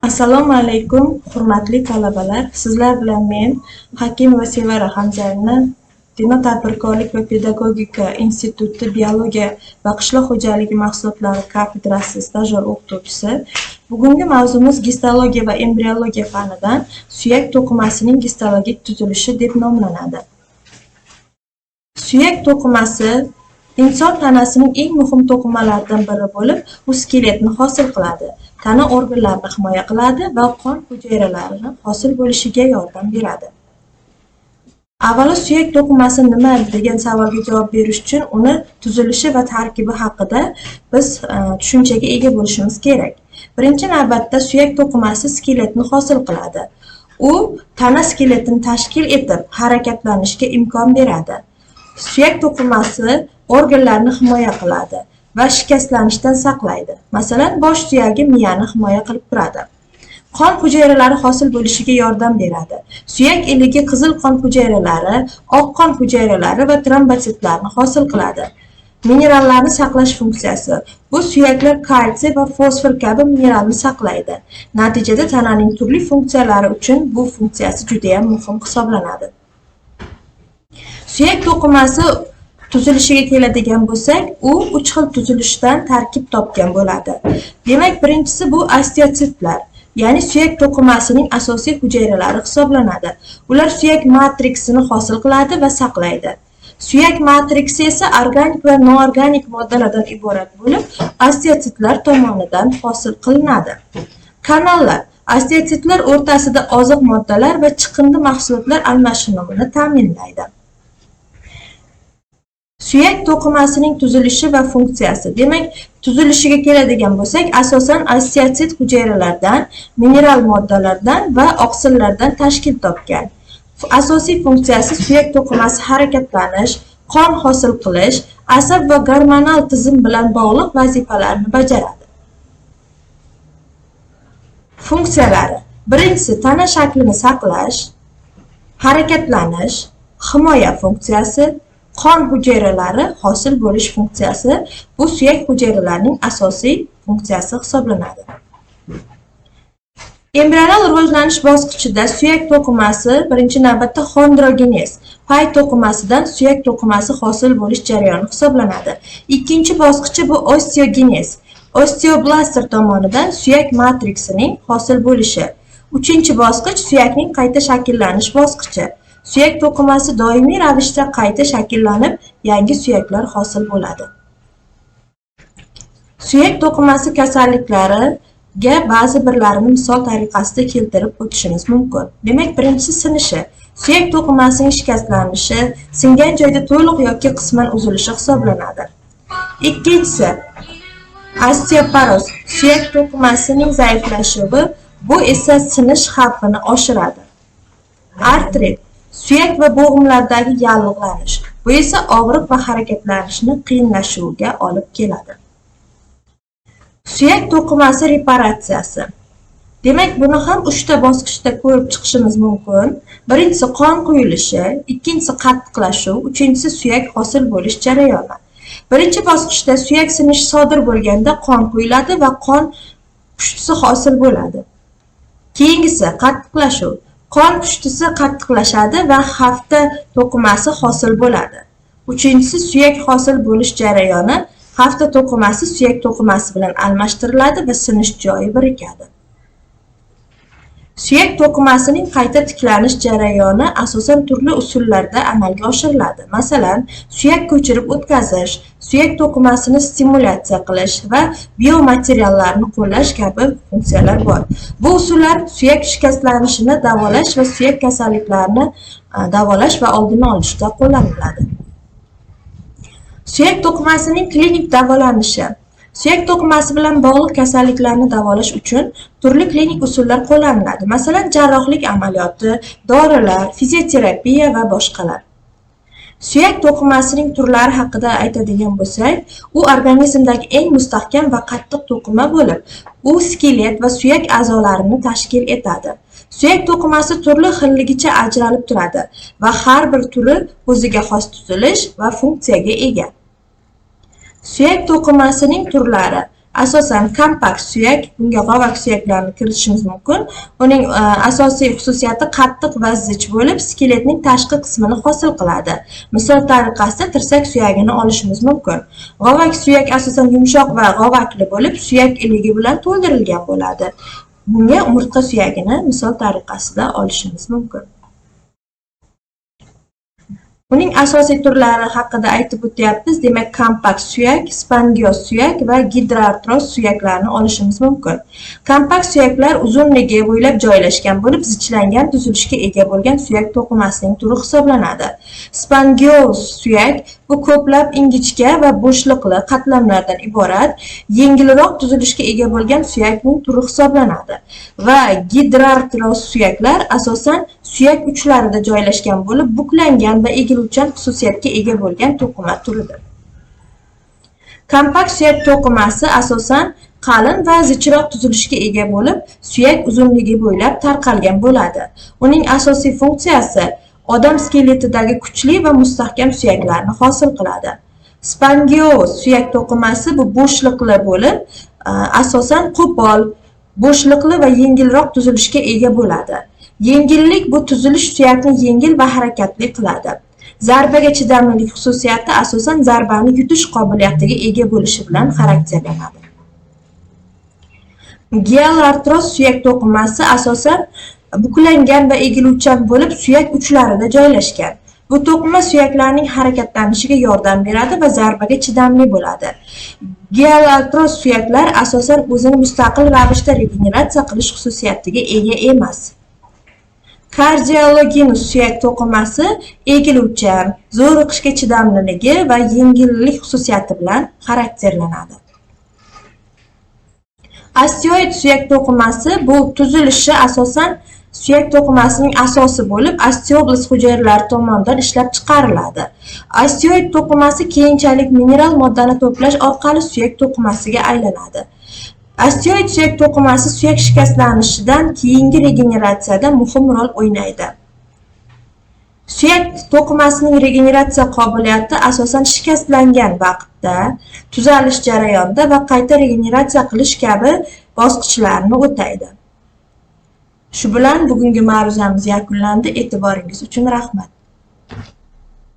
Assalomu alaykum, hurmatli talabalar. Sizlar bilan men Hakimova Sevara Hamzayevna, Dino tadbirkorlik va pedagogika instituti biologiya va qishloq xo'jaligi mahsulotlari kafedrasi stajyor o'qituvchisi. Bugungi mavzumiz gistologiya va embriologiya fanidan suyak to'qimasining gistologik tuzilishi deb nomlanadi. Suyak to'qimasi inson tanasining eng muhim to'qimalaridan biri bo'lib, u skeletni hosil qiladi, tana organlarini himoya qiladi va qon hujayralarini hosil bo'lishiga yordam beradi. Avvalo suyak to'qimasi nima degan savolga javob berish uchun uni tuzilishi va tarkibi haqida biz tushunchaga ega bo'lishimiz kerak. Birinchi navbatda suyak to'qimasi skeletni hosil qiladi. U tana skeletini tashkil etib, harakatlanishga imkon beradi. Suyak to'qimasi organlarni himoya qiladi va shikastlanishdan saqlaydi. Masalan, bosh suyagi miyani himoya qilib turadi. Qon hujayralari hosil bo'lishiga yordam beradi. Suyak iligi qizil qon hujayralari, oq qon hujayralari va trombositlarni hosil qiladi. Minerallarni saqlash funksiyasi. Bu suyaklar kalsiy va fosfor kabi mineralni saqlaydi. Natijada tananing turli funksiyalari uchun bu funksiyasi juda ham muhim hisoblanadi. Suyak to'qimasi tuzilishiga keladigan bo'lsak, u 3 xil tuzilishdan tarkib topgan bo'ladi. Demak, birinchisi bu osteotsitlar, ya'ni suyak to'qimasining asosiy hujayralari hisoblanadi. Ular suyak matriksini hosil qiladi va saqlaydi. Suyak matriksi esa organik va noorganik moddalardan iborat bo'lib, osteotsitlar tomonidan hosil qilinadi. Kanallar osteotsitlar o'rtasida oziq moddalar va chiqindi mahsulotlar almashinuvini ta'minlaydi. Suyak to'qimasining tuzilishi va funksiyasi. Demak, tuzilishiga keladigan bo'lsak, asosan osteotsit hujayralardan, mineral moddalardan va oqsillardan tashkil topgan. Asosiy funksiyasi suyak to'qimasi harakatlanish, qon hosil qilish, asab va gormonal tizim bilan bog'liq vazifalarni bajaradi. Funksiyalari. Birinchisi tana shaklini saqlash, harakatlanish, himoya funksiyasi, qon hujayralari hosil bo'lish funksiyasi. Bu suyak hujayralarining asosiy funksiyasi hisoblanadi. Embrional rivojlanish bosqichida suyak to'qimasi birinchi navbatda xondrogenez, pay to'qimasidan suyak to'qimasi hosil bo'lish jarayoni hisoblanadi. Ikkinchi bosqichi bu osteogenez, osteoblastlar tomonidan suyak matriksining hosil bo'lishi. Uchinchi bosqich suyakning qayta shakllanish bosqichi. Suyak to'qimasi doimiy ravishda qayta shakllanib, yangi suyaklar hosil bo'ladi. Suyak to'qimasi kasalliklariga ba'zi birlarini misol tariqasida keltirib o'tishimiz mumkin. Demak, birinchisi sinishi. Suyak to'qimasining shikastlanishi, singan joyda to'liq yoki qisman uzilishi hisoblanadi. Ikkinchisi osteoporoz, suyak to'qimasining zaiflashuvi, bu esa sinish xavfini oshiradi. Artrit, suyak va bo'g'imlardagi yallig'lanish. Bu esa og'riq va harakatlanishni qiyinlashuviga olib keladi. Suyak to'qimasi reparatsiyasi. Demak, buni ham 3 ta bosqichda ko'rib chiqishimiz mumkin. Birinchisi qon quyilishi, ikkinchisi qattiqlashuv, uchinchisi suyak hosil bo'lish jarayoni. Birinchi bosqichda suyak sinishi sodir bo'lganda qon quyiladi va qon pushtisi hosil bo'ladi. Keyingisi qattiqlashuv. Qon pushtisi qattiqlashadi va hafta to'qimasi hosil bo'ladi. Uchinchisi suyak hosil bo'lish jarayoni. Hafta to'qimasi suyak to'qimasi bilan almashtiriladi va sinish joyi birikadi. Suyak to'qimasining qayta tiklanish jarayoni asosan turli usullarda amalga oshiriladi. Masalan, suyak ko'chirib o'tkazish, suyak to'qimasini stimulyatsiya qilish va biomateriallarni qo'llash kabi funksiyalar bor. Bu usullar suyak shikastlanishini davolash va suyak kasalliklarini davolash va oldini olishda qo'llaniladi. Suyak to'qimasining klinik davolanishi. Suyak to'qimasi bilan bog'liq kasalliklarni davolash uchun turli klinik usullar qo'llaniladi. Masalan, jarrohlik amaliyoti, dorilar, fizioterapiya va boshqalar. Suyak to'qimasining turlari haqida aytadigan bo'lsak, u organizmdagi eng mustahkam va qattiq to'qima bo'lib, u skelet va suyak a'zolarini tashkil etadi. Suyak to'qimasi turli xilligicha ajralib turadi va har bir turi o'ziga xos tuzilish va funksiyaga ega. Suyak to'qimasining turlari. Asosan kompakt suyak, bunga g'ovak suyaklarni kiritishimiz mumkin. Uning asosiy xususiyati qattiq va zich bo'lib, skeletning tashqi qismini hosil qiladi. Misol tariqasida tirsak suyagini olishimiz mumkin. G'ovak suyak asosan yumshoq va g'ovakli bo'lib, suyak iligi bilan to'ldirilgan bo'ladi. Bunga umurtqa suyagini misol tariqasida olishimiz mumkin. Uning asosiy turlari haqida aytib o'tyapmiz. Demak, kompakt suyak, spangioz suyak va gidrartroz suyaklarni olishimiz mumkin. Kompakt suyaklar uzunligi bo'ylab joylashgan bo'lib, zichlangan tuzilishga ega bo'lgan suyak to'qimasining turi hisoblanadi. Spangioz suyak bu ko'plab ingichka va bo'shliqli qatlamlardan iborat, yengilroq tuzilishga ega bo'lgan suyakning turi hisoblanadi. Va gidrartroz suyaklar asosan suyak uchlarida joylashgan bo'lib, buklangan va egiluvchan xususiyatga ega bo'lgan to'qima turidir. Kompakt suyak to'qimasi asosan qalin va zichroq tuzilishga ega bo'lib, suyak uzunligi bo'ylab tarqalgan bo'ladi. Uning asosiy funksiyasi odam skeletidagi kuchli va mustahkam suyaklarni hosil qiladi. Spangioz suyak to'qimasi bu bo'shliqli bo'lib, asosan qo'pol, bo'shliqli va yengilroq tuzilishga ega bo'ladi. Yengillik bu tuzilish suyakni yengil va harakatli qiladi. Zarbaga chidamlilik xususiyati asosan zarbani yutish qobiliyatiga ega bo'lishi bilan xarakterlanadi. Gidrartroz suyak to'qimasi asosan buklangan va egiluvchan bo'lib, suyak uchlarida joylashgan. Bu to'qima suyaklarning harakatlanishiga yordam beradi va zarbaga chidamli bo'ladi. Gidrartroz suyaklar asosan o'zini mustaqil ravishda regeneratsiya qilish xususiyatiga ega emas. Kardiologenus suyak to'qimasi egiluvchan, zo'riqishga chidamliligi va yengillik xususiyati bilan xarakterlanadi. Osteoid suyak to'qimasi bu tuzilishi asosan suyak to'qimasining asosi bo'lib, osteoblast hujayralari tomonidan ishlab chiqariladi. Osteoid to'qimasi keyinchalik mineral moddani to'plash orqali suyak to'qimasiga aylanadi. Osteoid suyak to'qimasi suyak shikastlanishidan keyingi regeneratsiyada muhim rol o'ynaydi. Suyak to'qimasining regeneratsiya qobiliyati asosan shikastlangan vaqtda, tuzalish jarayonida va qayta regeneratsiya qilish kabi bosqichlarni o'taydi. Shu bilan bugungi ma'ruzamiz yakunlandi. E'tiboringiz uchun rahmat.